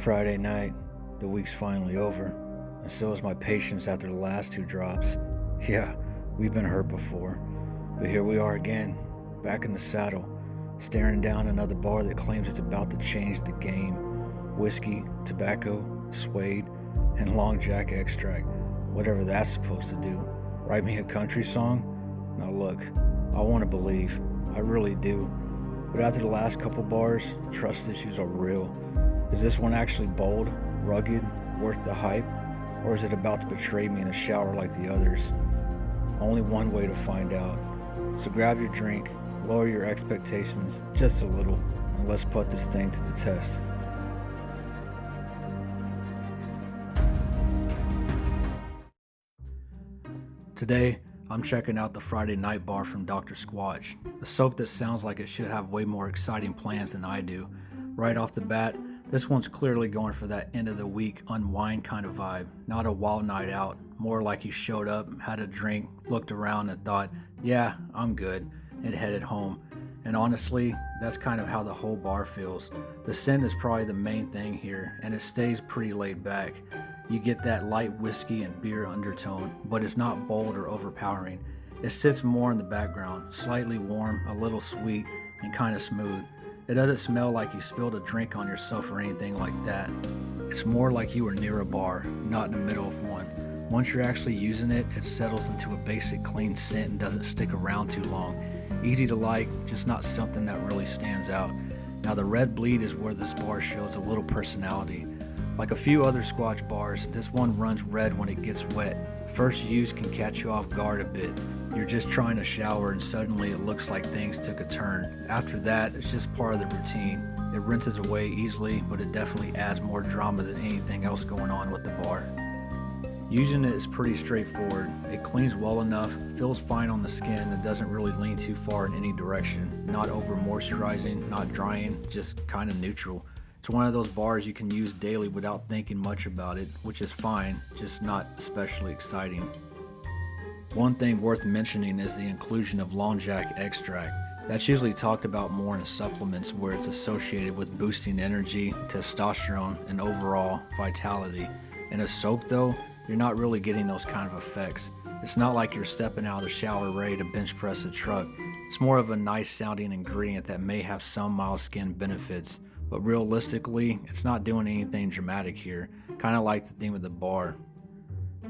Friday night, the week's finally over, and so is my patience after the last two drops. Yeah, we've been hurt before, but here we are again, back in the saddle, staring down another bar that claims it's about to change the game. Whiskey, tobacco, suede, and long jack extract, whatever that's supposed to do. Write me a country song? Now look, I want to believe, I really do, but after the last couple bars, trust issues are real. Is this one actually bold, rugged, worth the hype, or is it about to betray me in the shower like the others? Only one way to find out. So grab your drink, lower your expectations just a little, and let's put this thing to the test. Today, I'm checking out the Friday night bar from Dr. Squatch, a soap that sounds like it should have way more exciting plans than I do. Right off the bat, this one's clearly going for that end of the week unwind kind of vibe, not a wild night out, more like you showed up, had a drink, looked around and thought, yeah, I'm good, and headed home. And honestly, that's kind of how the whole bar feels. The scent is probably the main thing here, and it stays pretty laid back. You get that light whiskey and beer undertone, but it's not bold or overpowering. It sits more in the background, slightly warm, a little sweet, and kind of smooth. It doesn't smell like you spilled a drink on yourself or anything like that. It's more like you were near a bar, not in the middle of one. Once you're actually using it, it settles into a basic clean scent and doesn't stick around too long. Easy to like, just not something that really stands out. Now the red bleed is where this bar shows a little personality. Like a few other Squatch bars, this one runs red when it gets wet. First use can catch you off guard a bit. You're just trying to shower and suddenly it looks like things took a turn. After that, it's just part of the routine. It rinses away easily, but it definitely adds more drama than anything else going on with the bar. Using it is pretty straightforward. It cleans well enough, feels fine on the skin, and doesn't really lean too far in any direction. Not over moisturizing, not drying, just kind of neutral. It's one of those bars you can use daily without thinking much about it, which is fine, just not especially exciting. One thing worth mentioning is the inclusion of long jack extract. That's usually talked about more in supplements where it's associated with boosting energy, testosterone, and overall vitality. In a soap though, you're not really getting those kind of effects. It's not like you're stepping out of the shower ready to bench press a truck. It's more of a nice sounding ingredient that may have some mild skin benefits, but realistically, it's not doing anything dramatic here, kind of like the theme of the bar.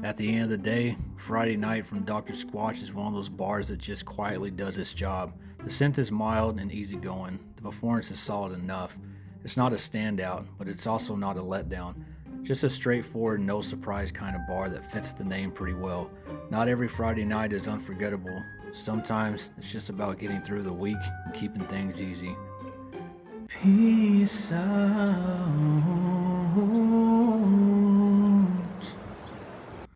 At the end of the day, Friday night from Dr. Squatch is one of those bars that just quietly does its job. The scent is mild and easygoing. The performance is solid enough. It's not a standout, but it's also not a letdown. Just a straightforward, no surprise kind of bar that fits the name pretty well. Not every Friday night is unforgettable. Sometimes it's just about getting through the week and keeping things easy. Peace of